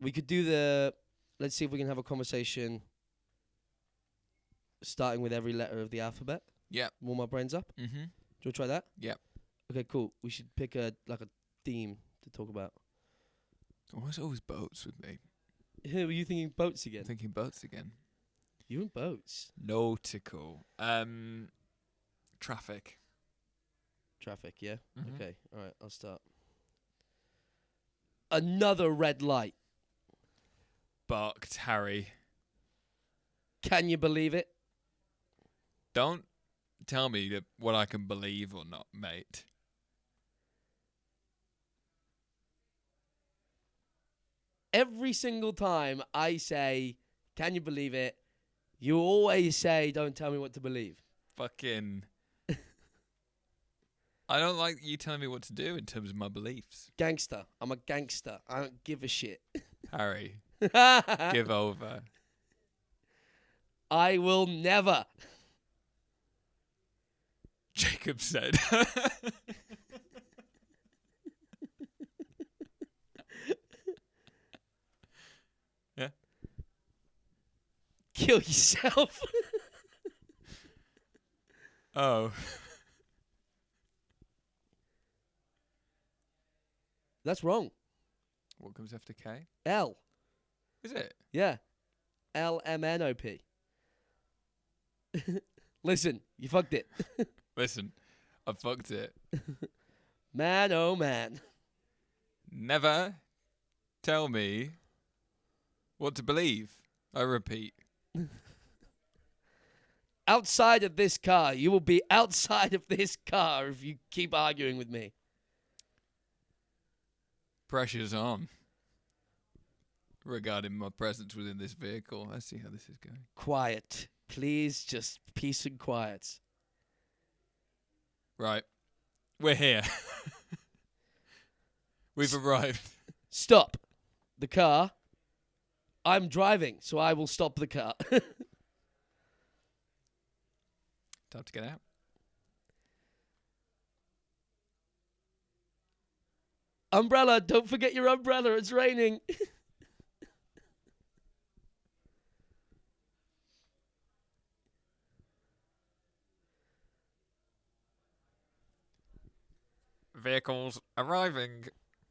We could do the. Let's see if we can have a conversation starting with every letter of the alphabet. Yeah. Warm our brains up. Mm-hmm. Do you want to try that? Yeah. Okay, cool. We should pick a theme to talk about. Oh, it's always boats with me. Were you thinking boats again? I'm thinking boats again. You and boats. Nautical. Traffic. Traffic, yeah? Mhm. Okay, all right, I'll start. Another red light. Barked Harry. Can you believe it? Don't tell me what I can believe or not, mate. Every single time I say, can you believe it? You always say, don't tell me what to believe. Fucking... I don't like you telling me what to do in terms of my beliefs. Gangster. I'm a gangster. I don't give a shit. Harry, give over. I will never. Jacob said. Yeah. Kill yourself. Oh. That's wrong. What comes after K? L. Is it? Yeah. LMNOP. Listen, you fucked it. Listen, I fucked it. Man, oh man. Never tell me what to believe. I repeat. Outside of this car. You will be outside of this car if you keep arguing with me. Pressure's on regarding my presence within this vehicle. Let's see how this is going. Quiet. Please, just peace and quiet. Right. We're here. We've arrived. Stop the car. I'm driving, so I will stop the car. Time to get out. Umbrella, don't forget your umbrella. It's raining. Vehicles arriving.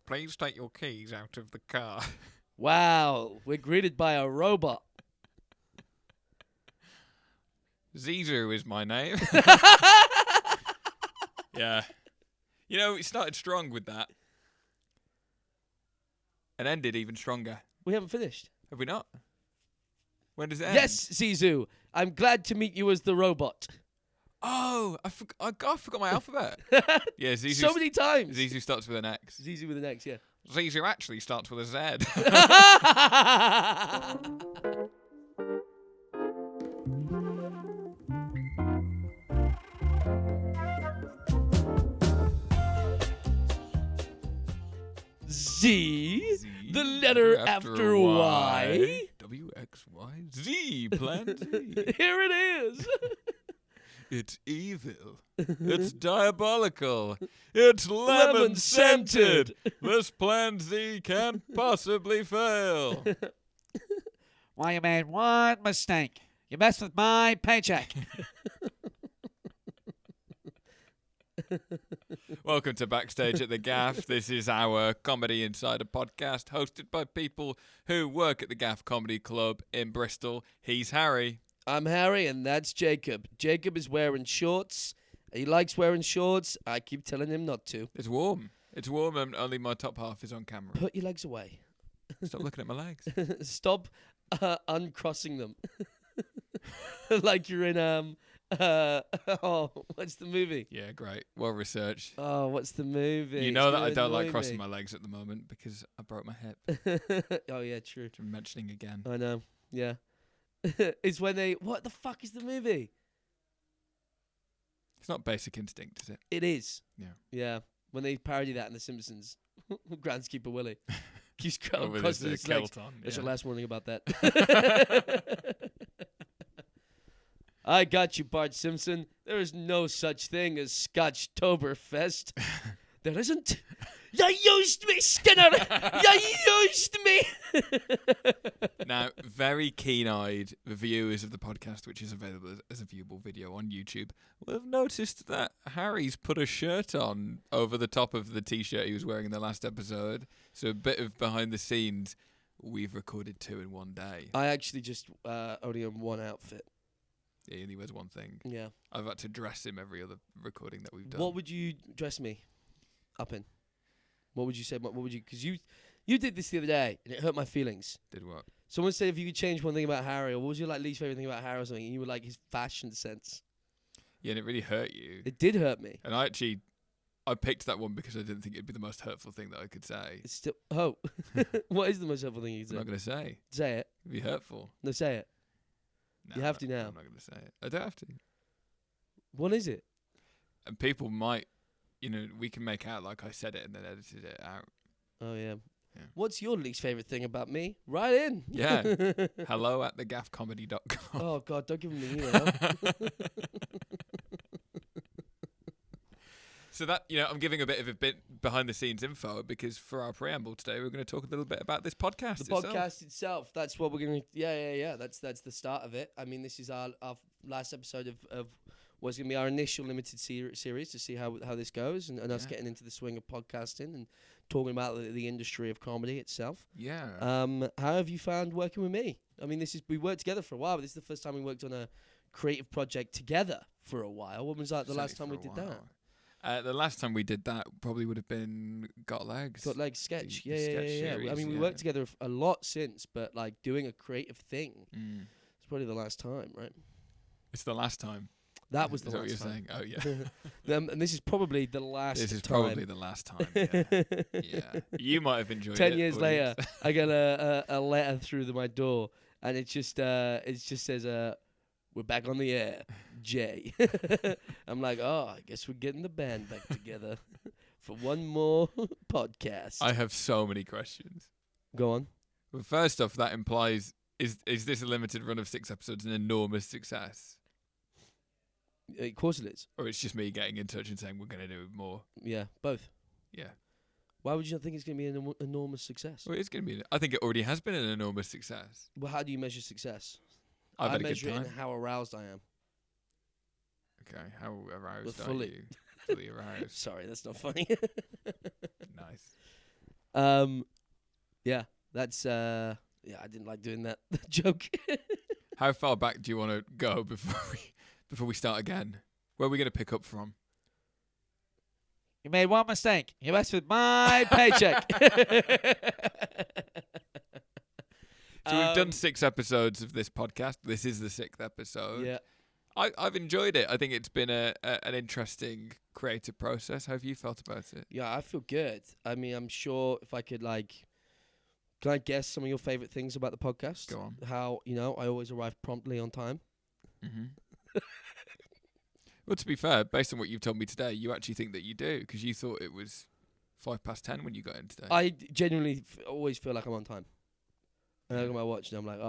Please take your keys out of the car. Wow, we're greeted by a robot. Zizu is my name. Yeah. You know, it started strong with that. And ended even stronger. We haven't finished. Have we not? When does it end? Yes, Zizu. I'm glad to meet you as the robot. Oh, I forgot my alphabet. Yeah, Zizu. So many times. Zizu starts with an X. Zizu with an X, yeah. Zizu actually starts with a Z. Z, the letter after Y. W, X, Y, Z, plan Z. Here it is. It's evil. It's diabolical. It's Lemon-scented. lemon-scented. This plan Z can't possibly fail. Well, you made one mistake. You messed with my paycheck. Welcome to Backstage at the Gaffe. This is our Comedy Insider podcast hosted by people who work at the Gaffe Comedy Club in Bristol. He's Harry. I'm Harry, and that's Jacob. Jacob is wearing shorts. He likes wearing shorts. I keep telling him not to. It's warm. It's warm and only my top half is on camera. Put your legs away. Stop looking at my legs. Stop uncrossing them. Like you're in, what's the movie? Yeah, great. Well researched. Oh, what's the movie? You know It's that I gonna don't like annoy crossing me. my legs at the moment because I broke my hip. Oh, yeah, true. Which I'm mentioning again. I know, yeah. It's when they... What the fuck is the movie? It's not Basic Instinct, is it? It is. Yeah. Yeah. When they parody that in The Simpsons. Groundskeeper Willie. Keeps With crossing his his legs. kilt on. That's Yeah. your last warning about that. I got you, Bart Simpson. There is no such thing as Scotchtoberfest. There isn't. You used me, Skinner. You used me. Now, very keen-eyed viewers of the podcast, which is available as a viewable video on YouTube, will have noticed that Harry's put a shirt on over the top of the T-shirt he was wearing in the last episode. So a bit of behind the scenes. We've recorded 2 in one day. I actually just only own one outfit. He only wears one thing. Yeah. I've had to dress him every other recording that we've done. What would you dress me up in? What would you say? What would you? Because you did this the other day and it hurt my feelings. Did what? Someone said if you could change one thing about Harry, or what was your least favorite thing about Harry or something, and you were like his fashion sense. Yeah, and it really hurt you. It did hurt me. And I picked that one because I didn't think it'd be the most hurtful thing that I could say. It's still what is the most hurtful thing you could say? I'm not going to say. Say it. It'd be hurtful. No, say it. No, You have to now. I'm not going to say it. I don't have to. What is it? And people might, we can make out like I said it and then edited it out. Oh yeah. Yeah. What's your least favorite thing about me? Write in. Yeah. hello@thegaffcomedy.com. Oh God, don't give him the email. So that, I'm giving a bit of behind the scenes info because for our preamble today, we're going to talk a little bit about this podcast. The podcast itself. That's what we're going to. Yeah. That's the start of it. I mean, this is our last episode of what's going to be our initial limited series to see how this goes and us getting into the swing of podcasting and talking about the industry of comedy itself. Yeah. How have you found working with me? I mean, we worked together for a while, but this is the first time we worked on a creative project together for a while. When was that the last time we did that? The last time we did that probably would have been Got Legs. Got Legs sketch. The Yeah. series, I mean, we worked together a lot since, but like doing a creative thing, it's probably the last time, right? It's the last time. That was the Is that last what time. you're saying? Oh, yeah. And this is probably the last This is time. probably the last time. Yeah. Yeah. You might have enjoyed it. 10 years later, audience. I get a letter through my door, and it just says, "We're back on the air, Jay." I'm like, oh, I guess we're getting the band back together for one more podcast. I have so many questions. Go on. Well, first off, that implies, is this a limited run of 6 episodes an enormous success? Of course it is. Or it's just me getting in touch and saying we're going to do more? Yeah, both. Yeah. Why would you not think it's going to be an enormous success? Well, it's going to be. I think it already has been an enormous success. Well, how do you measure success? I've I had a good measure it time. in how aroused I am. Okay, how aroused Well, are fully. you? Fully aroused. Sorry, that's not funny. Nice. Yeah, that's I didn't like doing that joke. How far back do you want to go before we start again? Where are we going to pick up from? You made one mistake. You messed with my paycheck. So we've done 6 episodes of this podcast. This is the 6th episode. Yeah. I've enjoyed it. I think it's been an interesting creative process. How have you felt about it? Yeah, I feel good. I mean, I'm sure if I could can I guess some of your favorite things about the podcast? Go on. How, I always arrive promptly on time. Mm-hmm. Well, to be fair, based on what you've told me today, you actually think that you do because you thought it was 10:05 when you got in today. I genuinely always feel like I'm on time. And I look at my watch and I'm like,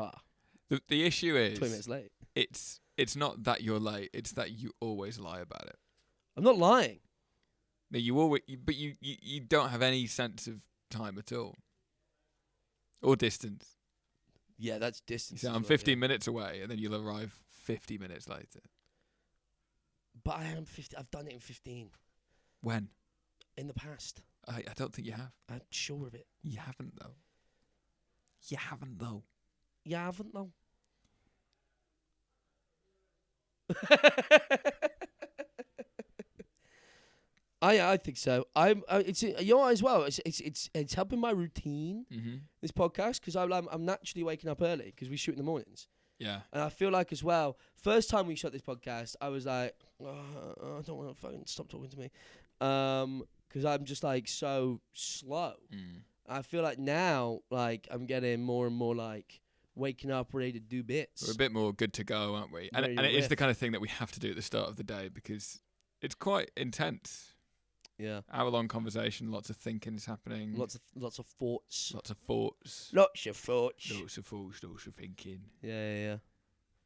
The issue 20 is minutes late. it's not that you're late. It's that you always lie about it. I'm not lying. No, you always, but you don't have any sense of time at all, or distance. Yeah, that's distance. So as I'm well, 15 yeah. minutes away, and then you'll arrive 50 minutes later. But I am 50. I've done it in 15 When? in the past. I don't think you have. I'm sure of it. You haven't though. You haven't though. You haven't though. I think so. It's as well. It's helping my routine. Mm-hmm. This podcast because I'm naturally waking up early because we shoot in the mornings, Yeah. and I feel like as well. First time we shot this podcast, I was like, I don't want to phone. Stop talking to me, because I'm just like so slow. Mm. I feel like now, I'm getting more and more waking up ready to do bits. We're a bit more good to go, aren't we? And Ready it to is the riff. kind of thing that we have to do at the start of the day because it's quite intense. Yeah, Hour-long conversation, lots of thinking is happening. lots of thoughts. Lots of thoughts. Lots of thoughts. Lots of thoughts, lots of thinking. Yeah.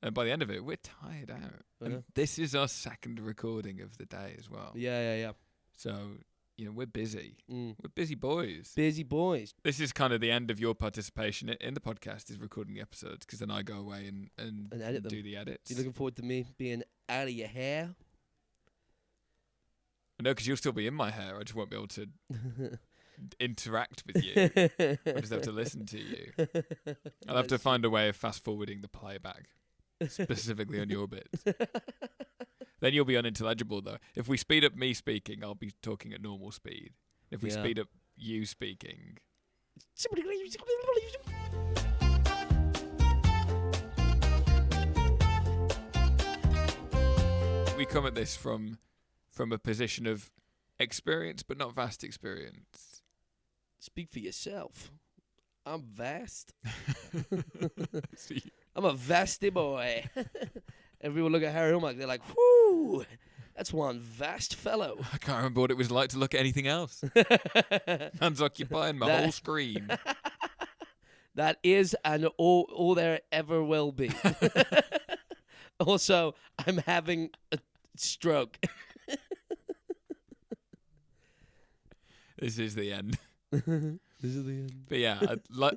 And by the end of it, we're tired out. I And know. this is our second recording of the day as well. Yeah. So we're busy. Mm. We're busy boys. Busy boys. This is kind of the end of your participation in the podcast, is recording the episodes, because then I go away and edit them. do the edits. You looking forward to me being out of your hair? No, because you'll still be in my hair. I just won't be able to interact with you. I just have to listen to you. I'll have to find a way of fast forwarding the playback, specifically on your bits. Then you'll be unintelligible, though. If we speed up me speaking, I'll be talking at normal speed. If we speed up you speaking... We come at this from a position of experience, but not vast experience. Speak for yourself. I'm vast. I'm a vasty boy. Everyone look at Harry Allmark, they're like, whoo, that's one vast fellow. I can't remember what it was like to look at anything else. Man's occupying my whole screen. That is and all there ever will be. Also, I'm having a stroke. This is the end. This is the end. But yeah,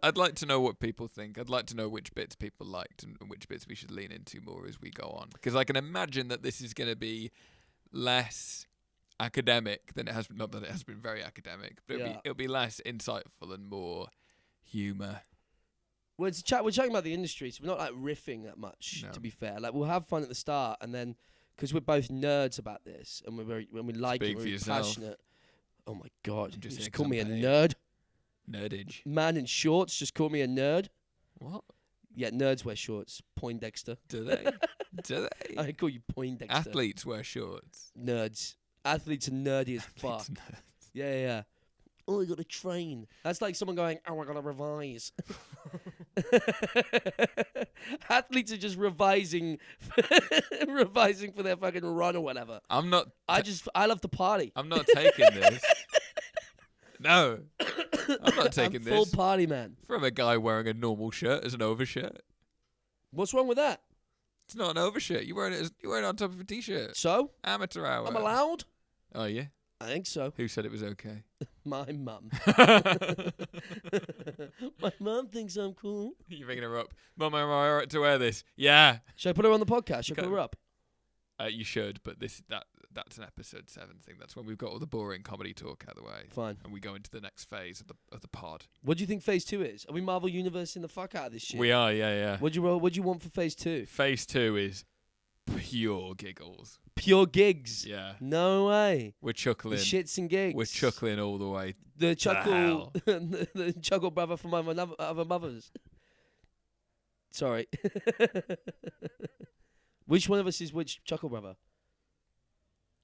I'd like to know what people think. I'd like to know which bits people liked and which bits we should lean into more as we go on. Because I can imagine that this is going to be less academic than it has been. Not that it has been very academic, but it'll be less insightful and more humour. Well, we're talking about the industry, so we're not like riffing that much. No. To be fair, like we'll have fun at the start, and then because we're both nerds about this, and when we like Speak it, for we're yourself. Passionate. Oh my god! I'm You just just here 'cause call I'm me a paid. nerd. Nerdage. Man in shorts just call me a nerd. What? Yeah, nerds wear shorts. Poindexter. Do they? Do they? I call you Poindexter. Athletes wear shorts. Nerds. Athletes are nerdy as fuck. Athletes nerds. Yeah. Oh, I got to train. That's like someone going, oh, I got to revise. Athletes are just revising for their fucking run or whatever. I love to party. I'm not taking this. No. I'm not taking I'm full this party man. from a guy wearing a normal shirt as an overshirt. What's wrong with that? It's not an overshirt. You're wearing it on top of a t-shirt. So? Amateur hour. I'm allowed? Oh, yeah? I think so. Who said it was okay? My mum. My mum thinks I'm cool. You're ringing her up. Mum, am I alright to wear this? Yeah. Should I put her on the podcast? Should I call her up? You should, but that's an episode 7 thing. That's when we've got all the boring comedy talk out of the way. Fine. And we go into the next phase of the pod. What do you think phase 2 is? Are we Marvel Universe in the fuck out of this shit? We are, yeah. What do you want for phase 2? Phase 2 is pure giggles. Pure gigs. Yeah. No way. We're chuckling. The shits and gigs. We're chuckling all the way. The chuckle, hell. the chuckle brother from my other mothers. Sorry. Which one of us is which chuckle brother?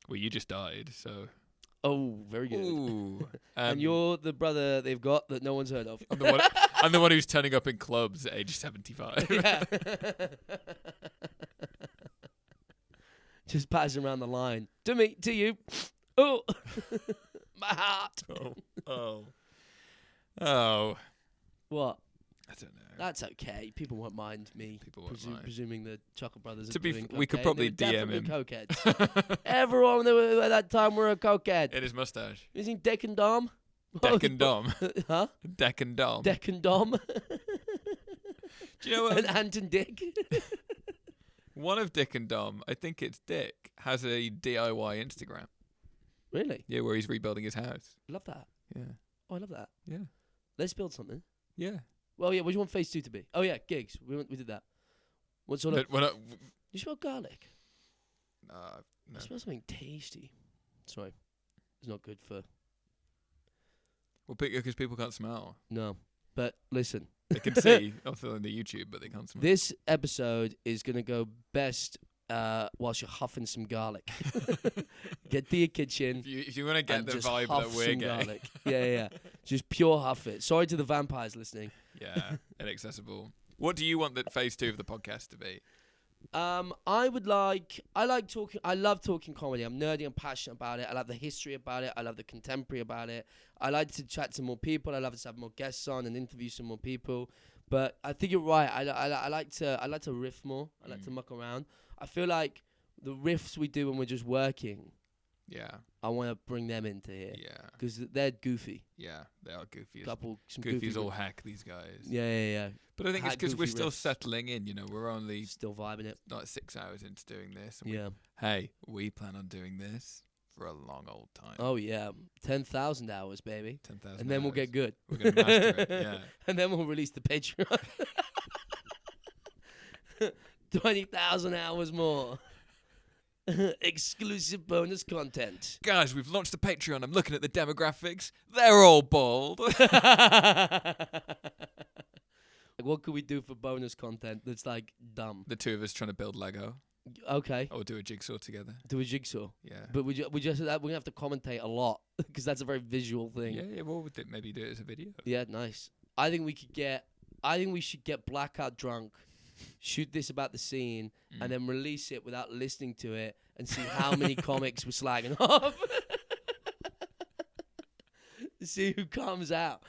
Well, you just died, so. Oh, very good. Ooh. And you're the brother they've got that no one's heard of. I'm the one who's turning up in clubs at age 75. Yeah. Just passing around the line. To me, to you. Oh, my heart. Oh. What? I don't know. That's okay. People won't mind me. People won't mind. Presuming the Chuckle Brothers To are be doing we could cocaine. probably They were DM him. definitely cokeheads. Everyone at that time were a cokehead. In his mustache. Isn't Deck and Dom? Deck and Dom. Huh? Deck and Dom. Deck and Dom. Do you know what? And Ant and Dick. One of Dick and Dom, I think it's Dick, has a DIY Instagram. Really? Yeah, where he's rebuilding his house. Love that. Yeah. Oh, I love that. Yeah. Let's build something. Yeah. Well, yeah, what do you want phase 2 to be? Oh, yeah, gigs. We did that. What sort of... You smell garlic? No. I smell something tasty. Sorry. It's not good for... Well, because people can't smell. No. But listen. They can see, also on the YouTube, but they can't smell. This episode is going to go best whilst you're huffing some garlic. Get to your kitchen. If you want to get the just vibe huff that we're some getting. garlic. Yeah. Just pure huff it. Sorry to the vampires listening. Yeah, inaccessible. What do you want that phase 2 of the podcast to be? I love talking comedy. I'm nerdy and passionate about it. I love the history about it. I love the contemporary about it. I like to chat to more people. I love to have more guests on and interview some more people. But I think you're right. I like to riff more. I like to muck around. I feel like the riffs we do when we're just working Yeah. I want to bring them into here. Yeah. Because they're goofy. Yeah. They are goofy. Some Goofy goofy as all heck, these guys. Yeah. But I think it's Hack because we're goofy still riffs. settling in. You know, we're only Still vibing it. like 6 hours into doing this. And Yeah. we plan on doing this for a long old time. Oh, yeah. 10,000 hours, baby. 10,000 And then we'll get good. We're going to master it, yeah. And then we'll release the Patreon. 20,000 hours more. Exclusive bonus content. Guys, we've launched the Patreon. I'm looking at the demographics. They're all bald. What could we do for bonus content that's like dumb? The two of us trying to build Lego. Okay. Or do a jigsaw together. Do a jigsaw. Yeah. But we're gonna have to commentate a lot because that's a very visual thing. Yeah. Well, maybe do it as a video. Yeah, nice. I think we should get blackout drunk, shoot this about the scene, and then release it without listening to it and see how many comics we're slagging off. See who comes out.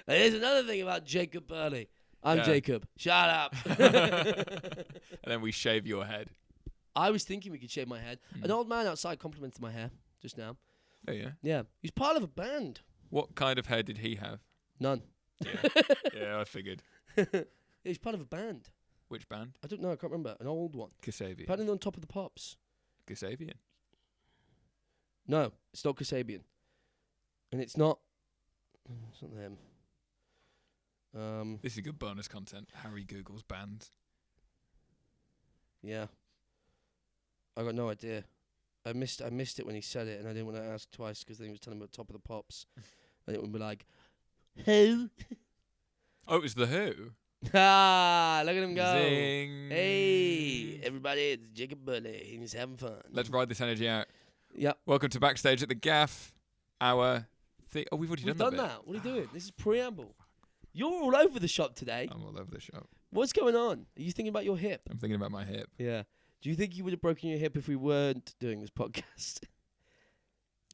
And here's another thing about Jacob Burley. I'm Jacob. Shut up. And then we shave your head. I was thinking we could shave my head. An old man outside complimented my hair just now. Oh, yeah? Yeah. He's part of a band. What kind of hair did he have? None. Yeah, I figured. He's part of a band. Which band? I don't know. I can't remember. An old one. Kasabian. Apparently on Top of the Pops. Kasabian. No, it's not Kasabian. And it's not them. This is good bonus content. Harry Googles bands. Yeah. I got no idea. I missed it when he said it, and I didn't want to ask twice because then he was telling me about Top of the Pops. And it would be like, who? Oh, it was The Who. Ah, look at him go. Zing. Hey, everybody, it's Jacob Burley, and he's having fun. Let's ride this energy out. Yep. Welcome to Backstage at the Gaffe. We've already We've done done that. that. What are you doing? This is preamble. You're all over the shop today. I'm all over the shop. What's going on? Are you thinking about your hip? I'm thinking about my hip. Yeah. Do you think you would have broken your hip if we weren't doing this podcast?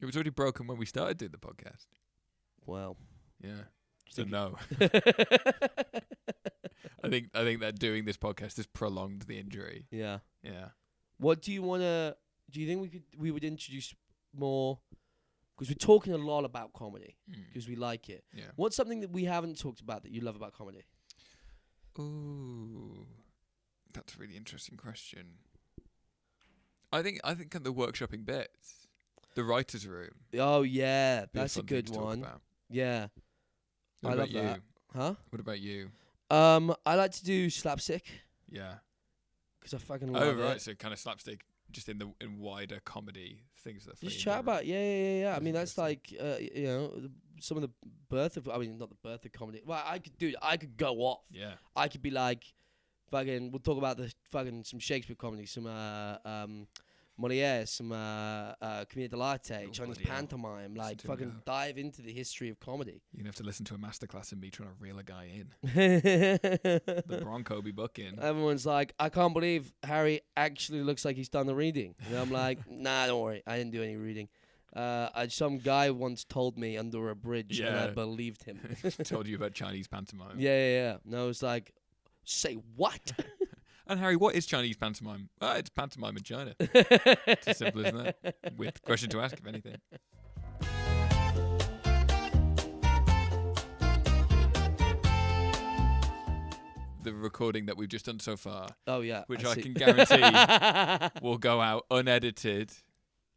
It was already broken when we started doing the podcast. Well. Yeah. So no. I think that doing this podcast has prolonged the injury. Yeah. Yeah. What do you want to... Do you think we would introduce more... Because we're talking a lot about comedy. Because we like it. Yeah. What's something that we haven't talked about that you love about comedy? Ooh. That's a really interesting question. I think at the workshopping bits, the writer's room. Oh, yeah. Be That's a fun thing good to talk one. about. Yeah. What I about love you? that. Huh? What about you? I like to do slapstick. Yeah. Because I fucking love Oh, it. right. So kind of slapstick just in wider comedy things that Just chat about, yeah. I That's mean, that's interesting. like, some of the birth of, not the birth of comedy. Well, I could go off. Yeah. I could be like, we'll talk about some Shakespeare comedy, some Molière, some Commedia dell'arte, Chinese bloody hell. pantomime, like Listen to him go. dive into the history of comedy. You're going to have to listen to a masterclass in me trying to reel a guy in. The Bronco be booking. Everyone's like, I can't believe Harry actually looks like he's done the reading. And I'm like, nah, don't worry. I didn't do any reading. Some guy once told me under a bridge, and I Yeah. believed him. Told you about Chinese pantomime. Yeah. No, it's like, say what? And Harry, what is Chinese pantomime? It's pantomime in China. It's as simple as that. With question to ask, if anything. The recording that we've just done so far, Oh, yeah. which I see. can guarantee will go out unedited.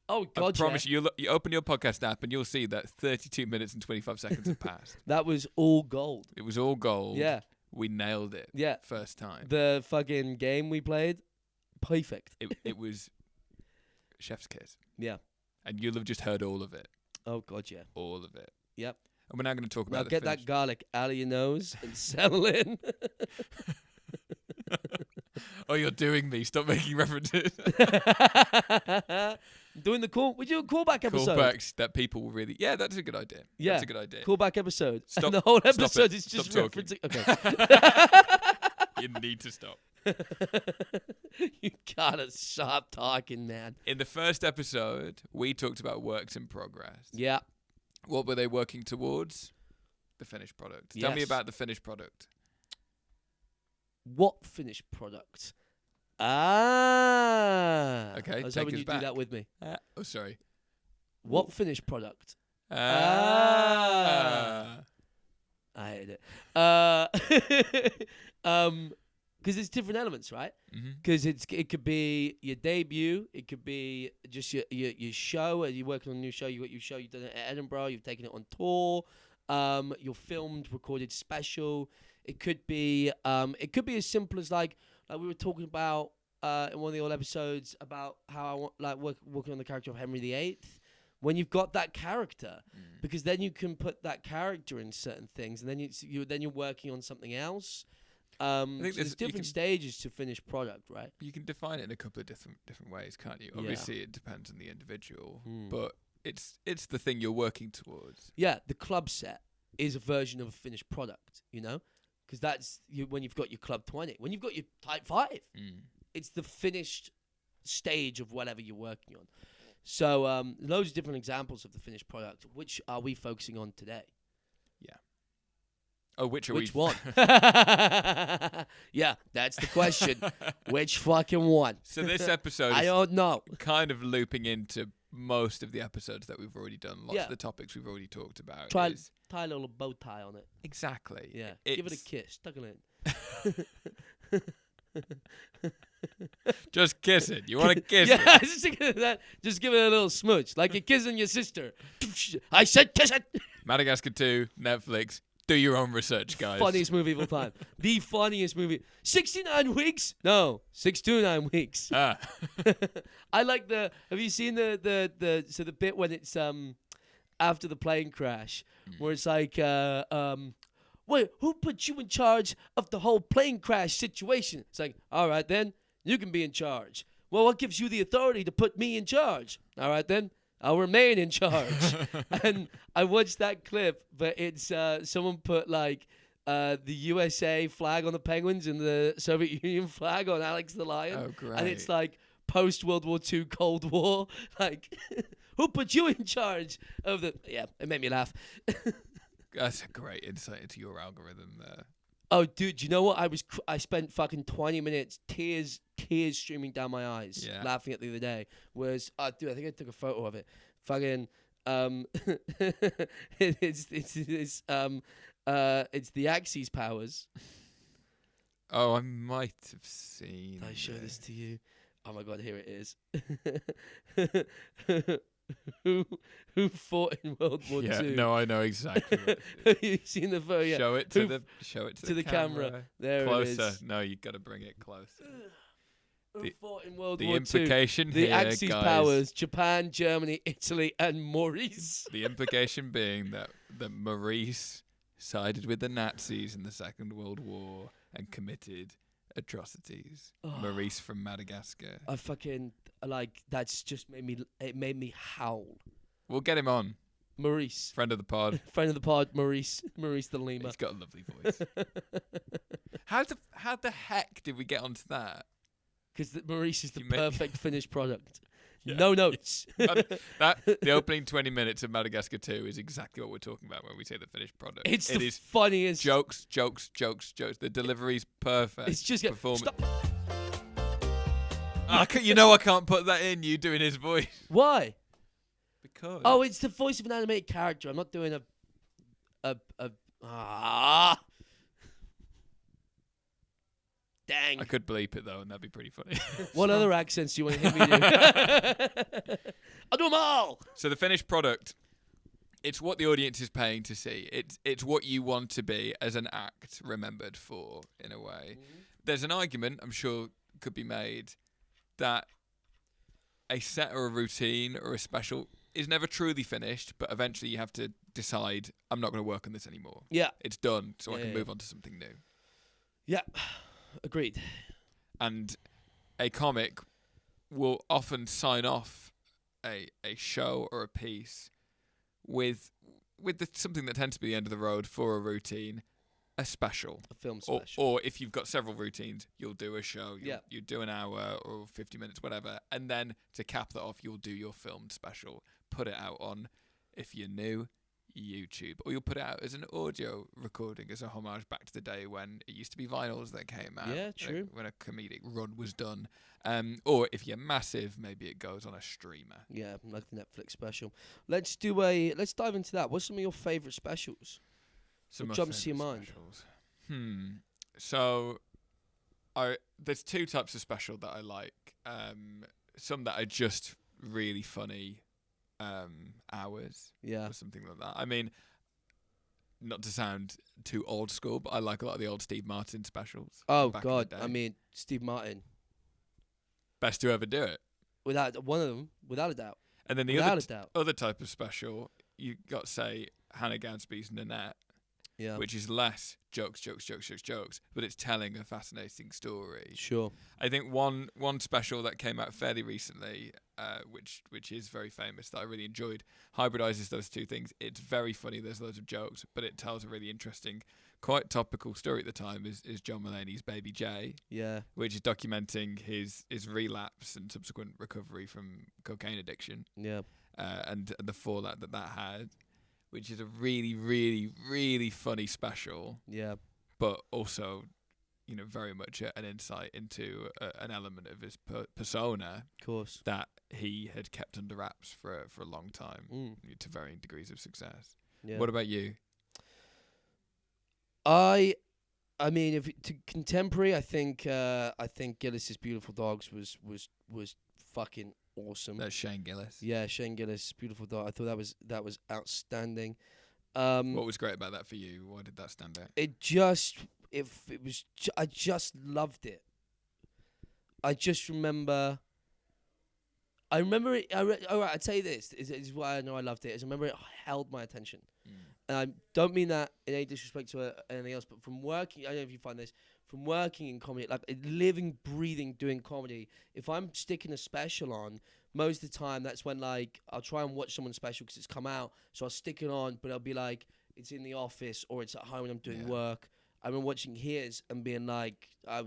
Oh, I God, promise you open your podcast app and you'll see that 32 minutes and 25 seconds have passed. That was all gold. It was all gold. Yeah. We nailed it. Yeah. First time. The fucking game we played, perfect. It was chef's kiss. Yeah. And you'll have just heard all of it. Oh, God, yeah. All of it. Yep. And we're now going to talk Now about get the that garlic out of your nose and settle in. Oh, you're doing me. Stop making references. Doing the call. We do a callback episode. Callbacks that people will really... Yeah, that's a good idea. Yeah. That's a good idea. Callback episode. Stop- And the whole stop episode it. is just Stop talking. referencing. Okay. You need to stop. You gotta stop talking, man. In the first episode, we talked about works in progress. Yeah. What were they working towards? The finished product. Tell me Yes. about the finished product. What finished product? Ah. Okay, I was take hoping us you'd back. do that with me. Oh, sorry. What finished product? Ah. I hate it. Because it's different elements, right? Because it could be your debut, it could be just your show. You're working on a new show. You got your show. You've done it at Edinburgh. You've taken it on tour. You're filmed, recorded special. It could be as simple as like we were talking about in one of the old episodes about how I want working on the character of Henry VIII. When you've got that character, because then you can put that character in certain things, and then you're working on something else. I think there's different stages to finished product, right? You can define it in a couple of different ways, can't you? Obviously, it depends on the individual, but it's the thing you're working towards. Yeah, the club set is a version of a finished product, you know, because that's when you've got your Club 20, when you've got your Type 5, it's the finished stage of whatever you're working on. So loads of different examples of the finished product. Which are we focusing on today? Yeah. Oh, which one? Yeah, that's the question. Which fucking one? So this episode I don't know. Kind of looping into most of the episodes that we've already done. Lots of the topics we've already talked about. Tie a little bow tie on it. Exactly. Yeah. Give it a kiss. Tuck it in. Just kiss it. You want to kiss it? Yeah, just give it a little smooch. Like you're kissing your sister. I said kiss it. Madagascar 2, Netflix. Do your own research, guys. Funniest movie of all time. The funniest movie. 69 weeks? No, 629 weeks. Ah. I like have you seen the bit when it's after the plane crash where it's like wait, who put you in charge of the whole plane crash situation? It's like, all right then, you can be in charge. Well, what gives you the authority to put me in charge? All right then, I'll remain in charge. And I watched that clip, but it's someone put like the USA flag on the Penguins and the Soviet Union flag on Alex the Lion. Oh, great. And it's like post-World War II Cold War. Like, who put you in charge of the... Yeah, it made me laugh. That's a great insight into your algorithm there. Oh, dude, you know what? I spent fucking 20 minutes, tears streaming down my eyes, laughing at the other day. Whereas, dude, I think I took a photo of it. Fucking, it's the Axis powers. Oh, I might have seen. Did I show this to you? Oh my god, here it is. Who fought in World War II? Yeah, no, I know exactly. Have you seen the photo? Yeah. Show it to the camera. There closer. It is. No, you got to bring it closer. Who fought in World War II? The implication the here, Axis guys, powers: Japan, Germany, Italy, and Maurice. The implication being that Maurice sided with the Nazis in the Second World War and committed atrocities. Maurice from Madagascar. I fucking that's just made me howl. We'll get him on. Maurice, friend of the pod, Maurice the lemur. He's got a lovely voice. How the heck did we get onto that? Because Maurice is the perfect finished product. Yeah. No notes. The opening 20 minutes of Madagascar 2 is exactly what we're talking about when we say the finished product. It is funniest. Jokes. The delivery's perfect. It's just performance. I can't put that in. You doing his voice? Why? Because it's the voice of an animated character. I'm not doing Dang. I could bleep it though, and that'd be pretty funny. What other accents do you want to hear me do? I'll do them all. So the finished product, it's what the audience is paying to see. It's what you want to be as an act remembered for, in a way. Mm-hmm. There's an argument, I'm sure, could be made that a set or a routine or a special is never truly finished, but eventually you have to decide, I'm not going to work on this anymore. Yeah. It's done, so I can move on to something new. Yeah. Agreed. And a comic will often sign off a show or a piece with something that tends to be the end of the road for a routine, a special. A film special. Or if you've got several routines, you'll do a show. You do an hour or 50 minutes, whatever. And then to cap that off, you'll do your filmed special. Put it out on, if you're new, YouTube, or you'll put it out as an audio recording as a homage back to the day when it used to be vinyls that came out. Yeah, true. When a comedic run was done. Or if you're massive, maybe it goes on a streamer. Yeah, like the Netflix special. Let's dive into that. What's some of your favourite specials? What jumps to your mind? So, there's two types of special that I like. Some that are just really funny hours. Yeah. Or something like that. I mean, not to sound too old school, but I like a lot of the old Steve Martin specials. Oh, back in God. the day. I mean, Steve Martin. Best to ever do it. Without one of them, without a doubt. And then the Without a doubt. other type of special, you got, say, Hannah Gadsby's Nanette. Yeah. Which is less jokes, but it's telling a fascinating story. Sure. I think one special that came out fairly recently, which is very famous, that I really enjoyed, hybridizes those two things. It's very funny, there's loads of jokes, but it tells a really interesting, quite topical story at the time, is John Mulaney's Baby J. Yeah. Which is documenting his relapse and subsequent recovery from cocaine addiction. Yeah. And the fallout that had. Which is a really, really, really funny special. Yeah. But also, very much an insight into an element of his persona. Of course. That he had kept under wraps for a long time, to varying degrees of success. Yeah. What about you? I mean, if to contemporary, I think Gillis's Beautiful Dogs was fucking awesome. That's Shane Gillis. Yeah, Shane Gillis, Beautiful Dog. I thought that was outstanding. What was great about that for you? Why did that stand out? I just loved it. I just remember. I remember it. All right, I'd say this is why I know I loved it. Is I remember it held my attention. And I don't mean that in any disrespect to anything else, but from working, I don't know if you find this, from working in comedy, like living, breathing, doing comedy, if I'm sticking a special on, most of the time that's when, like, I'll try and watch someone's special because it's come out, so I'll stick it on, but I'll be like, it's in the office or it's at home when I'm doing work. I remember watching his and being like, I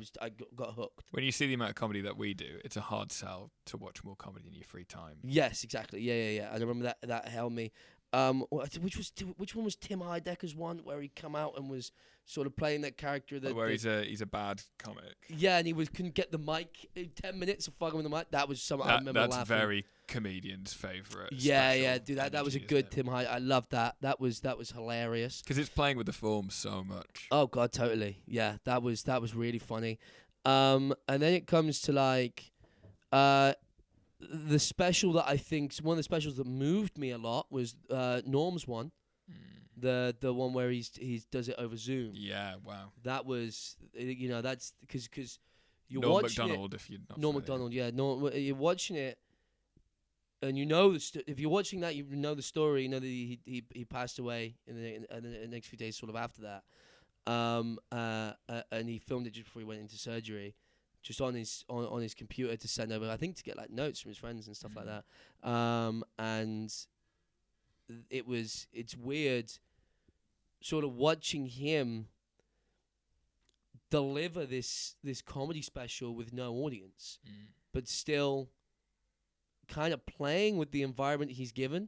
got hooked. When you see the amount of comedy that we do, it's a hard sell to watch more comedy in your free time. Yes, exactly. Yeah. And I remember that held me. Which one was Tim Heidecker's one where he come out and was sort of playing that character where he's a bad comic. Yeah, and he couldn't get the mic in 10 minutes of fucking with the mic. That was something I remember laughing. That's very comedian's favourite. Yeah, dude, that was a good Tim Heidecke. I loved that. That was hilarious. Because it's playing with the form so much. Oh God, totally. Yeah, that was really funny. And then it comes to like, the special that I think one of the specials that moved me a lot was Norm's one, the one where he does it over Zoom. Yeah, wow. That was that's because you're Norm watching Macdonald, it, if you're not Norm familiar. Macdonald, yeah. You're watching it, and if you're watching that, you know the story. You know that he passed away in the next few days, sort of after that. And he filmed it just before he went into surgery. Just on his computer to send over, I think, to get like notes from his friends and stuff like that. And it's weird sort of watching him deliver this comedy special with no audience, but still kind of playing with the environment he's given,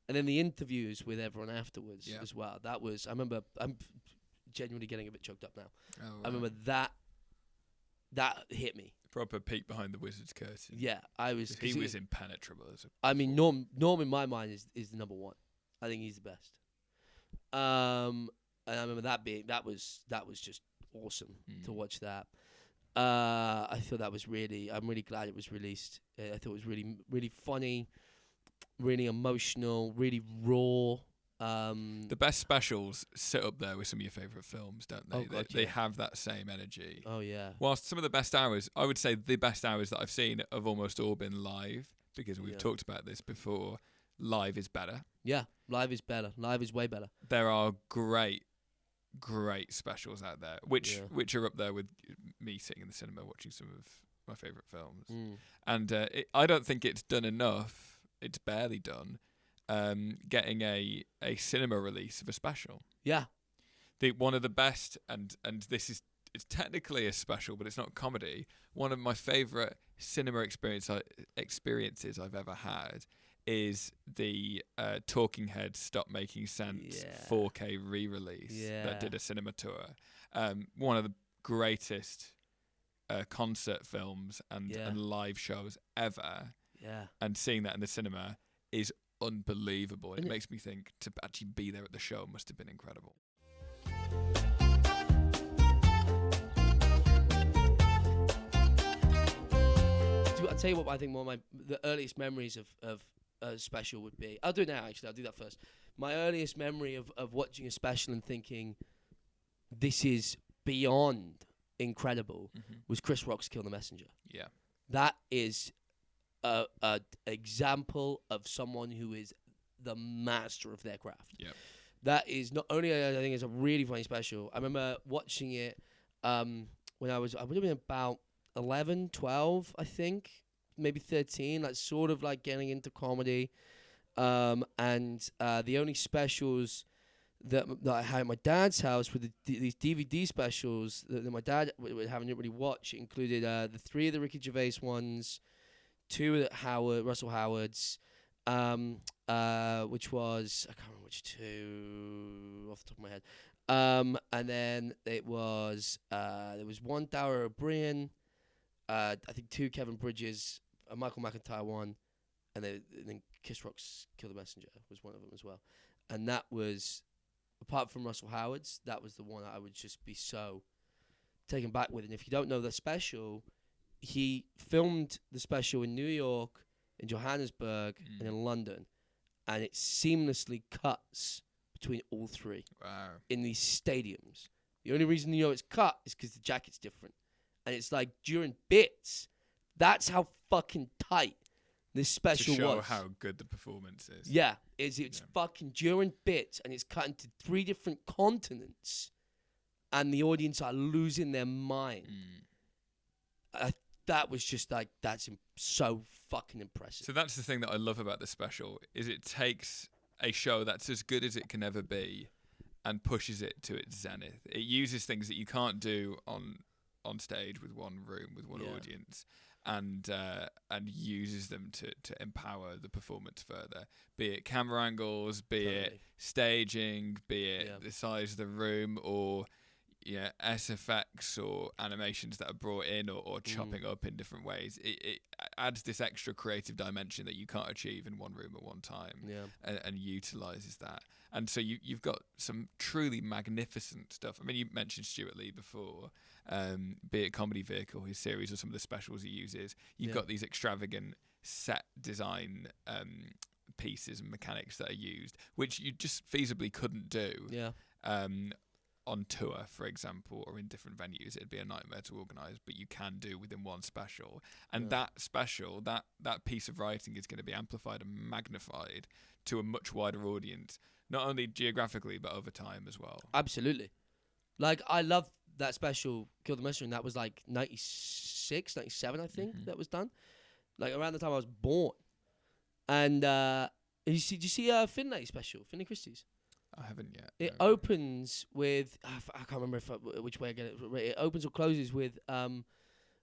and then the interviews with everyone afterwards as well. I remember, I'm genuinely getting a bit choked up now. Oh, right. I remember that hit me. Proper peek behind the wizard's curtain. Yeah, I was. He was impenetrable. Norm in my mind is the number one. I think he's the best. And I remember that was just awesome to watch that. I thought that was I'm really glad it was released. I thought it was really, really funny, really emotional, really raw. The best specials sit up there with some of your favourite films, don't they? Oh, God, they have that same energy. Oh, yeah. Whilst some of the best hours, I would say the best hours that I've seen have almost all been live, because we've talked about this before. Live is better. Yeah, live is better. Live is way better. There are great specials out there, which are up there with me sitting in the cinema watching some of my favourite films. And I don't think it's done enough. It's barely done. Getting a cinema release of a special. Yeah. One of the best, and it's technically a special, but it's not comedy. One of my favourite cinema experiences I've ever had is the Talking Heads Stop Making Sense 4K re-release that did a cinema tour. One of the greatest concert films and live shows ever. Yeah. And seeing that in the cinema is unbelievable. It makes me think to actually be there at the show must have been incredible. I'll tell you what I think one of the earliest memories of a special would be. I'll do it now, actually. I'll do that first. My earliest memory of watching a special and thinking, this is beyond incredible, was Chris Rock's Kill the Messenger. Yeah. That is a example of someone who is the master of their craft. Yeah. That is not only, I think it's a really funny special. I remember watching it when I would have been about 11, 12, I think, maybe 13, like sort of like getting into comedy. And the only specials that I had at my dad's house were these DVD specials that my dad hadn't really watched. It included the 3 of the Ricky Gervais ones, 2 of Russell Howard's, which was, I can't remember which 2 off the top of my head. And then it was, there was 1 Dara O'Brien, I think 2 Kevin Bridges, a Michael McIntyre one, and then Kiss Rock's Kill the Messenger was one of them as well. And that was, apart from Russell Howard's, that was the one I would just be so taken back with. And if you don't know the special, he filmed the special in New York, in Johannesburg, and in London. And it seamlessly cuts between all 3 in these stadiums. The only reason you know it's cut is because the jacket's different. And it's like during bits, that's how fucking tight this special was. To show was. how good the performance is. Yeah, it's fucking during bits, and it's cut into 3 different continents, and the audience are losing their mind. That was just like, that's so fucking impressive. So that's the thing that I love about the special, is it takes a show that's as good as it can ever be and pushes it to its zenith. It uses things that you can't do on stage with one room, with one audience, and uses them to empower the performance further. Be it camera angles, be it staging, be it the size of the room, or SFX or animations that are brought in or chopping up in different ways. It adds this extra creative dimension that you can't achieve in one room at one time, and utilises that. And so you've got some truly magnificent stuff. I mean, you mentioned Stuart Lee before, be it Comedy Vehicle, his series, or some of the specials he uses. You've got these extravagant set design pieces and mechanics that are used, which you just feasibly couldn't do. On tour, for example, or in different venues. It'd be a nightmare to organise, but you can do within one special. And that special, that piece of writing is going to be amplified and magnified to a much wider audience, not only geographically, but over time as well. Absolutely. Like, I love that special, Kill the Messenger, and that was like 96, 97, I think, that was done. Like, around the time I was born. And did you see Finlay special, Finlay Christie's? I haven't yet. It opens with, I can't remember which way I get it. It opens or closes with a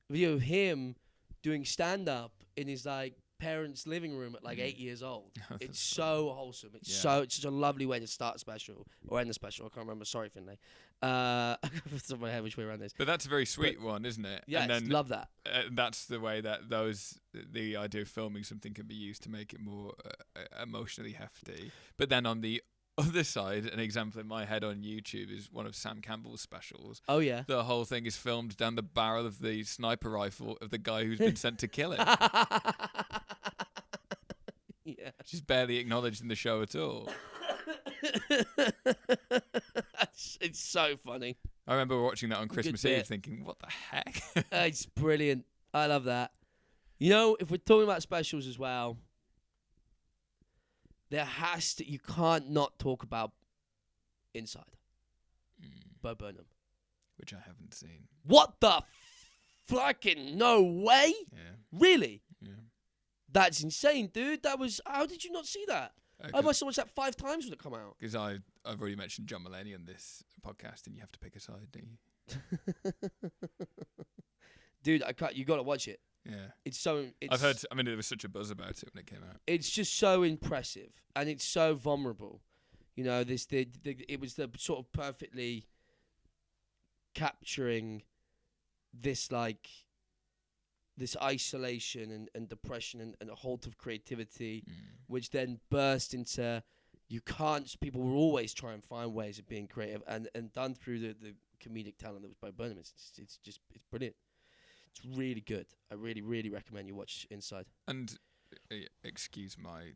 video of him doing stand-up in his like parents' living room at like 8 years old. It's so wholesome. It's such a lovely way to start a special or end a special. I can't remember. Sorry, Finlay. Off the top of my head which way around this. But that's a very sweet one, isn't it? Yeah, and then, love that. That's the way that the idea of filming something can be used to make it more emotionally hefty. But then on the other side, an example in my head on YouTube is one of Sam Campbell's specials. Oh yeah. The whole thing is filmed down the barrel of the sniper rifle of the guy who's been sent to kill him. Yeah. She's barely acknowledged in the show at all. It's so funny. I remember watching that on Christmas Eve thinking, what the heck? It's brilliant. I love that. You know, if we're talking about specials as well, you can't not talk about Inside. Bo Burnham. Which I haven't seen. What the fucking no way? Yeah. Really? Yeah. That's insane, dude. How did you not see that? I must have watched that 5 times when it come out. Because I've already mentioned John Mulaney on this podcast, and you have to pick a side, don't you? dude, I can't. You got to watch it. Yeah. It's so. It's, I've heard. I mean, there was such a buzz about it when it came out. It's just so impressive, and it's so vulnerable. You know, it was the sort of perfectly capturing this like this isolation and depression and a halt of creativity, which then burst into people will always try and find ways of being creative, and done through the comedic talent that was Bo Burnham. It's brilliant. It's really good. I really, really recommend you watch Inside. And excuse my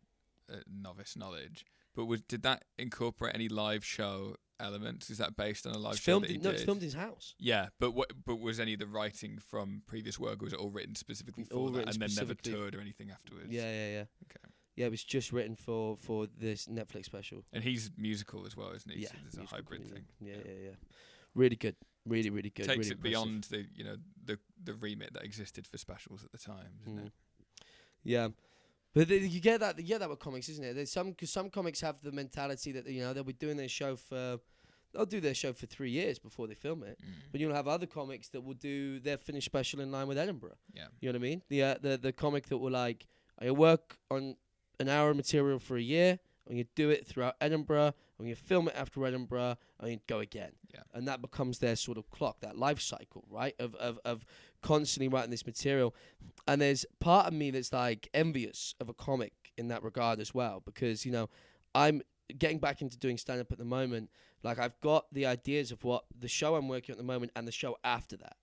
novice knowledge, but did that incorporate any live show elements? Is that based on a live show that he did? No, it's filmed in his house. Yeah, but was any of the writing from previous work, or was it all written specifically for that and then never toured or anything afterwards? Yeah. Okay. Yeah, it was just written for this Netflix special. And he's musical as well, isn't he? Yeah, so there's a hybrid comedian. thing. Yeah. Really good. Really, really good. Takes really it beyond the remit that existed for specials at the time, isn't it? Yeah. But you get that with comics, isn't it? There's because some comics have the mentality that they'll be doing they'll do their show for 3 years before they film it. But you'll have other comics that will do their finished special in line with Edinburgh. Yeah. You know what I mean? The comic that will like, I work on an hour of material for a year, and you do it throughout Edinburgh, and you film it after Edinburgh, and you go again. Yeah. And that becomes their sort of clock, that life cycle, right? Of constantly writing this material. And there's part of me that's like envious of a comic in that regard as well, because, I'm getting back into doing stand-up at the moment. Like, I've got the ideas of what the show I'm working on at the moment and the show after that,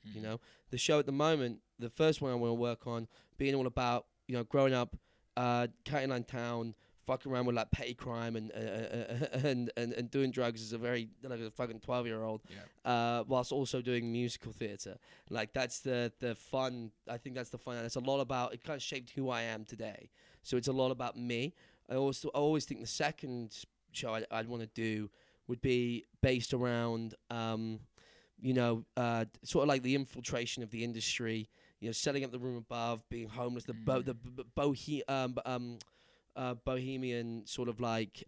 The show at the moment, the first one I want to work on, being all about, growing up, County Line town, fucking around with like petty crime and doing drugs as a fucking 12-year-old, whilst also doing musical theatre. Like, that's the fun. I think that's the fun. And it's a lot about, it kind of shaped who I am today. So it's a lot about me. I always think the second show I'd want to do would be based around, sort of like the infiltration of the industry. Setting up the room above, being homeless, the bohemian sort of like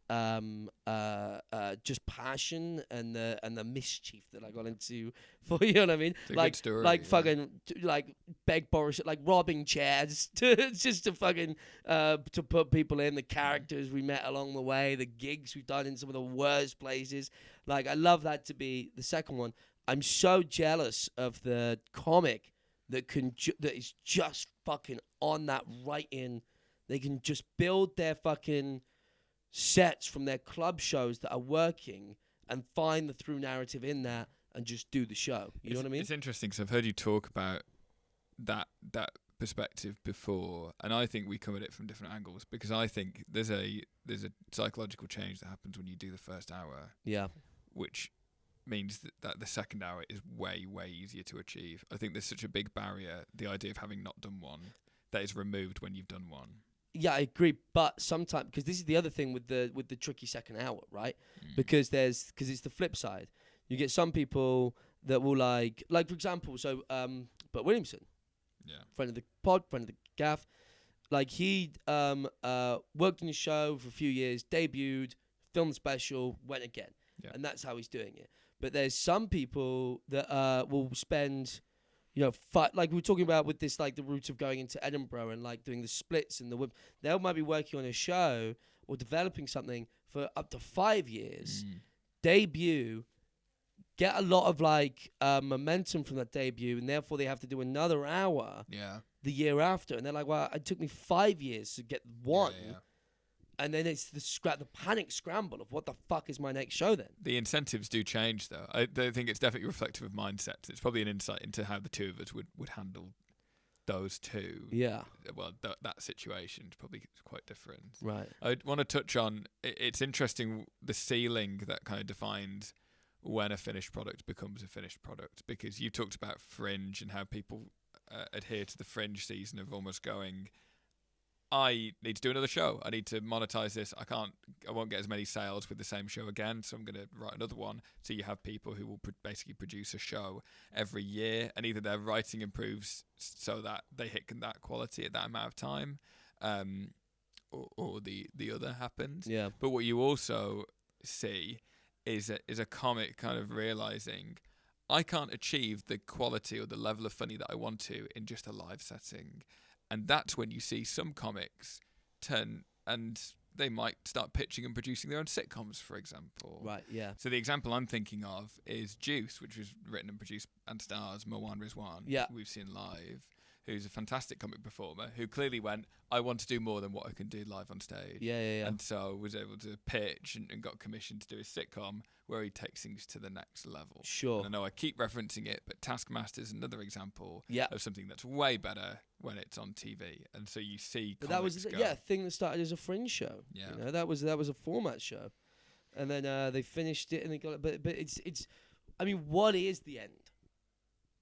just passion and the mischief that I got into for, you know what I mean? It's a good story, fucking like beg Boris, like robbing chairs just to fucking to put people in, the characters we met along the way, the gigs we've done in some of the worst places. Like, I love that to be the second one. I'm so jealous of the comic that is just fucking on that right in. They can just build their fucking sets from their club shows that are working and find the through narrative in that and just do the show. You know what I mean? It's interesting because I've heard you talk about that perspective before, and I think we come at it from different angles, because I think there's a psychological change that happens when you do the first hour. Yeah. Which means that the second hour is way, way easier to achieve. I think there's such a big barrier, the idea of having not done one, that is removed when you've done one. Yeah, I agree. But sometimes, because this is the other thing with the tricky second hour, right? Because it's the flip side. You get some people that will like for example, but Williamson, friend of the pod, friend of the gaff, like he worked in the show for a few years, debuted, filmed special, went again, and that's how he's doing it. But there's some people that will spend, like we were talking about with this, like the route of going into Edinburgh and like doing the splits and they might be working on a show or developing something for up to 5 years, debut, get a lot of like momentum from that debut, and therefore they have to do another hour the year after, and they're like, well, it took me 5 years to get one. And then it's the panic scramble of what the fuck is my next show then? The incentives do change, though. I think it's definitely reflective of mindsets. It's probably an insight into how the two of us would handle those two. Yeah. Well, that situation is probably quite different. Right. I want to touch on, it's interesting, the ceiling that kind of defines when a finished product becomes a finished product, because you talked about Fringe and how people adhere to the Fringe season of almost going, I need to do another show. I need to monetize this. I won't get as many sales with the same show again, so I'm going to write another one. So you have people who will basically produce a show every year, and either their writing improves so that they hit that quality at that amount of time, or the other happens. Yeah. But what you also see is a comic kind of realizing, I can't achieve the quality or the level of funny that I want to in just a live setting. And that's when you see some comics turn and they might start pitching and producing their own sitcoms, for example. Right, yeah. So the example I'm thinking of is Juice, which was written and produced and stars Marwan Rizwan, Yeah. who we've seen live, who's a fantastic comic performer, who clearly went, I want to do more than what I can do live on stage. Yeah. And so was able to pitch and got commissioned to do a sitcom where he takes things to the next level. Sure. And I know I keep referencing it, but Taskmaster is another example Yeah. of something that's way better when it's on TV. And so you see But that was comics go, a thing that started as a Fringe show. Yeah. You know, that was a format show, and then they finished it and they got it. But it's I mean, what is the end?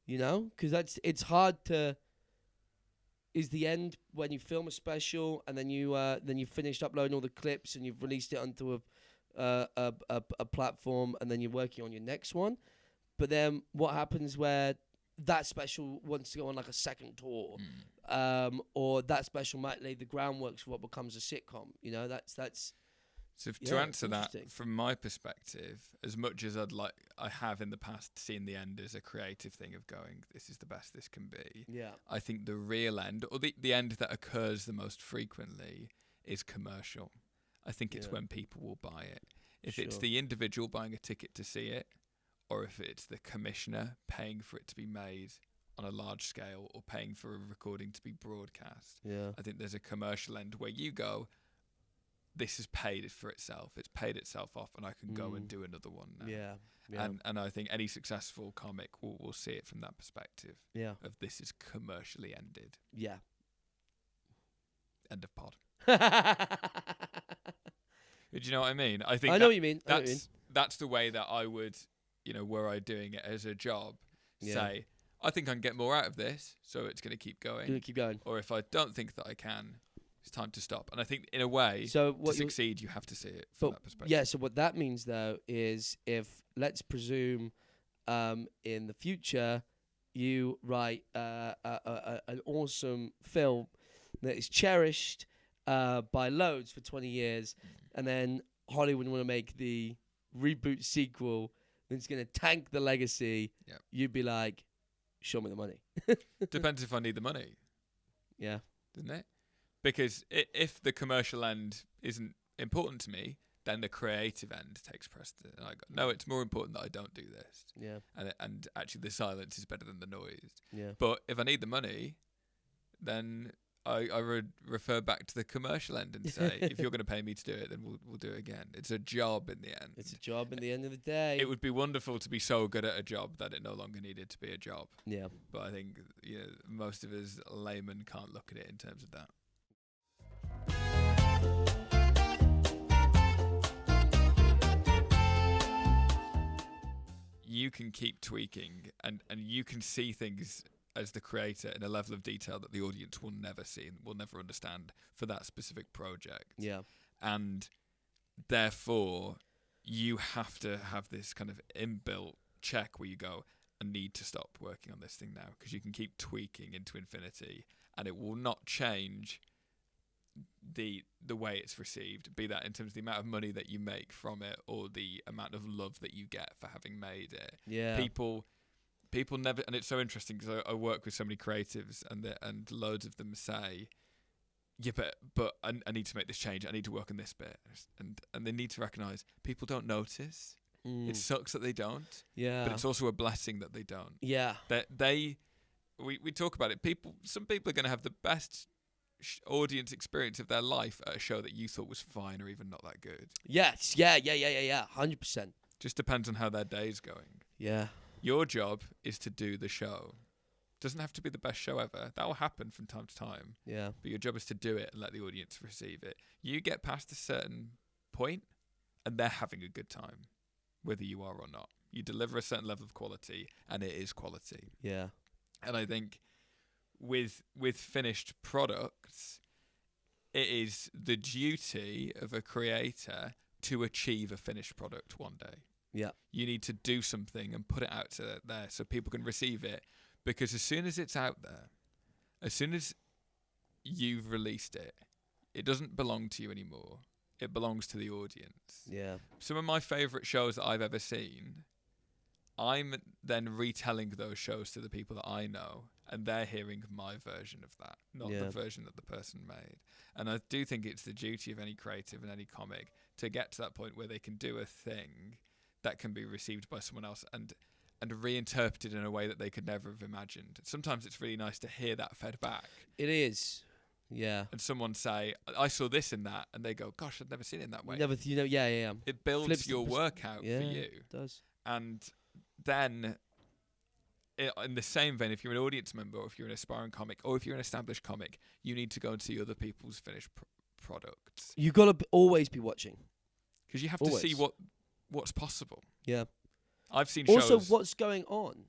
You know, because it's hard to. Is the end when you film a special and then you finished uploading all the clips and you've released it onto a platform and then you're working on your next one, but then what happens where that special wants to go on like a second tour, or that special might lay the groundwork for what becomes a sitcom. You know, that's. So Yeah, to answer that, interesting. from my perspective, as much as I have in the past seen the end as a creative thing of going, this is the best this can be. Yeah. I think the real end, or the end that occurs the most frequently, is commercial. I think it's when people will buy it. If it's Sure. the individual buying a ticket to see it, or if it's the commissioner paying for it to be made on a large scale, or paying for a recording to be broadcast. Yeah. I think there's a commercial end where you go, this has paid it for itself. It's paid itself off, and I can go and do another one now. Yeah. Yeah. And I think any successful comic will see it from that perspective Yeah. of this is commercially ended. Yeah. End of pod. Do you know what I mean? I think I know what you mean. that's the way that I would, were I doing it as a job, Yeah. say, I think I can get more out of this, so it's going to keep going. Gonna keep going. Or if I don't think that I can, it's time to stop. And I think, in a way, So to what you succeed, you have to see it from that perspective. yeah. So what that means though is if let's presume, in the future, you write an awesome film that is cherished by loads for 20 years, and then Hollywood want to make the reboot sequel that's going to tank the legacy. Yep. You'd be like, show me the money. Depends if I need the money, Yeah. doesn't it? Because if the commercial end isn't important to me, then the creative end takes precedent. And I go, no, it's more important that I don't do this. Yeah. And actually, the silence is better than the noise. Yeah. But if I need the money, then I would refer back to the commercial end and say, if you're going to pay me to do it, then we'll do it again. It's a job in the end. It's a job at the end of the day. It would be wonderful to be so good at a job that it no longer needed to be a job. Yeah. But I think most of us laymen can't look at it in terms of that. You can keep tweaking and you can see things as the creator in a level of detail that the audience will never see and will never understand for that specific project. Yeah. And therefore, you have to have this kind of inbuilt check where you go, I need to stop working on this thing now, because you can keep tweaking into infinity and it will not change the way it's received, be that in terms of the amount of money that you make from it or the amount of love that you get for having made it. Yeah. People never, and it's so interesting because I work with so many creatives and loads of them say, yeah, but I need to make this change. I need to work on this bit, and they need to recognise people don't notice. It sucks that they don't. Yeah. But it's also a blessing that they don't. Yeah. That we talk about it. Some people are going to have the best audience experience of their life at a show that you thought was fine or even not that good. Yes. Yeah. 100%. Just depends on how their day's going. Yeah. Your job is to do the show. Doesn't have to be the best show ever. That will happen from time to time. Yeah. But your job is to do it and let the audience receive it. You get past a certain point and they're having a good time, whether you are or not. You deliver a certain level of quality and it is quality. Yeah. And I think with finished products, it is the duty of a creator to achieve a finished product one day. Yeah. You need to do something and put it out there so people can receive it. Because as soon as it's out there, as soon as you've released it, it doesn't belong to you anymore. It belongs to the audience. Yeah. Some of my favourite shows that I've ever seen I'm then retelling those shows to the people that I know, and they're hearing my version of that, not the version that the person made. And I do think it's the duty of any creative and any comic to get to that point where they can do a thing that can be received by someone else and reinterpreted in a way that they could never have imagined. Sometimes it's really nice to hear that fed back. It is. Yeah. And someone say, I saw this in that, and they go, gosh, I've never seen it in that way. Yeah. It builds Flips your work out for you. It does. And then, in the same vein, if you're an audience member, or if you're an aspiring comic, or if you're an established comic, you need to go and see other people's finished products. You've got to always be watching. Because you have to see what's possible. Yeah. I've seen also shows. What's going on.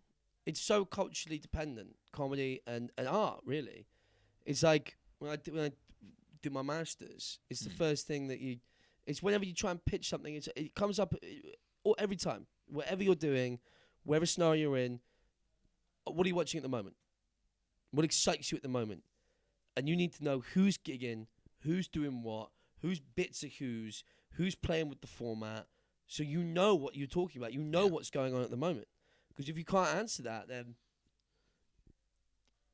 It's so culturally dependent, comedy and art, really. It's like when I do my masters, it's the first thing that it's whenever you try and pitch something, it comes up every time. Whatever you're doing, whatever scenario you're in, what are you watching at the moment? What excites you at the moment? And you need to know who's gigging, who's doing what, whose bits are who's playing with the format, so you know what you're talking about. You know what's going on at the moment. Because if you can't answer that,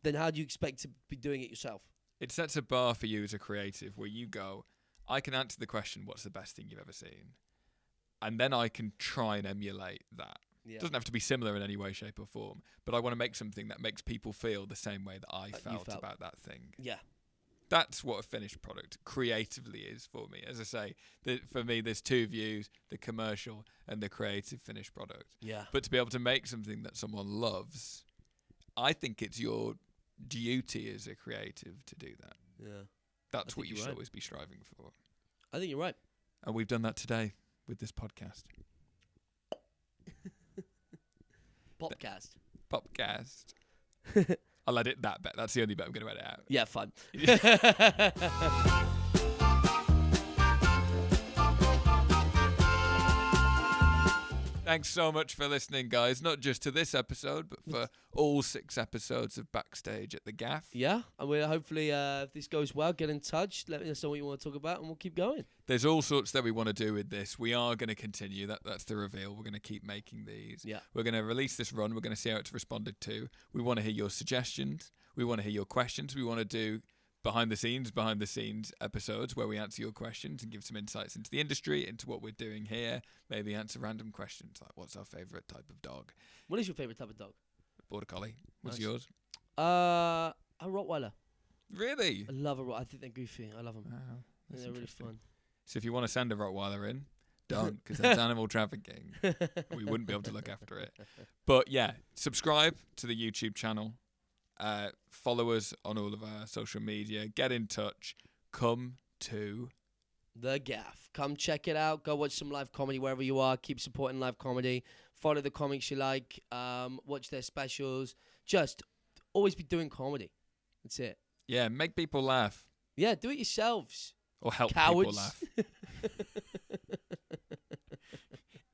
then how do you expect to be doing it yourself? It sets a bar for you as a creative where you go, I can answer the question, what's the best thing you've ever seen? And then I can try and emulate that. Yeah. It doesn't have to be similar in any way, shape or form, but I want to make something that makes people feel the same way that I felt about that thing. Yeah. That's what a finished product creatively is for me. As I say, for me, there's two views, the commercial and the creative finished product. Yeah. But to be able to make something that someone loves, I think it's your duty as a creative to do that. Yeah. That's what you should always be striving for. I think you're right. And we've done that today with this podcast. Popcast. Popcast. I'll edit that bit. That's the only bit I'm going to edit out. Yeah, fun. Thanks so much for listening, guys. Not just to this episode, but for all 6 episodes of Backstage at the Gaffe. Yeah, and we'll hopefully, if this goes well, get in touch. Let us know what you want to talk about, and we'll keep going. There's all sorts that we want to do with this. We are going to continue. That's the reveal. We're going to keep making these. Yeah. We're going to release this run. We're going to see how it's responded to. We want to hear your suggestions. We want to hear your questions. We want to do behind the scenes episodes where we answer your questions and give some insights into the industry, into what we're doing here. Maybe answer random questions like, what's our favourite type of dog? What is your favourite type of dog? Border Collie. What's Nice. yours? A Rottweiler. Really? I love a Rottweiler. I think they're goofy. I love them. Wow, I think that's they're really interesting. fun. So if you want to send a Rottweiler in, don't, because that's animal trafficking. We wouldn't be able to look after it. But yeah, subscribe to the YouTube channel. Follow us on all of our social media. Get in touch. Come to The Gaffe. Come check it out. Go watch some live comedy wherever you are. Keep supporting live comedy. Follow the comics you like. Watch their specials. Just always be doing comedy. That's it. Yeah, make people laugh. Yeah, do it yourselves. Or help Cowards. people laugh.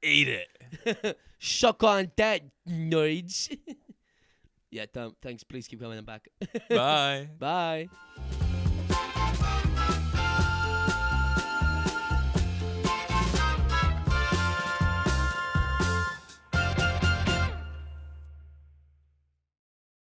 Eat it. Suck on that, nerds. Yeah, don't. Thanks. Please keep coming back. Bye. Bye.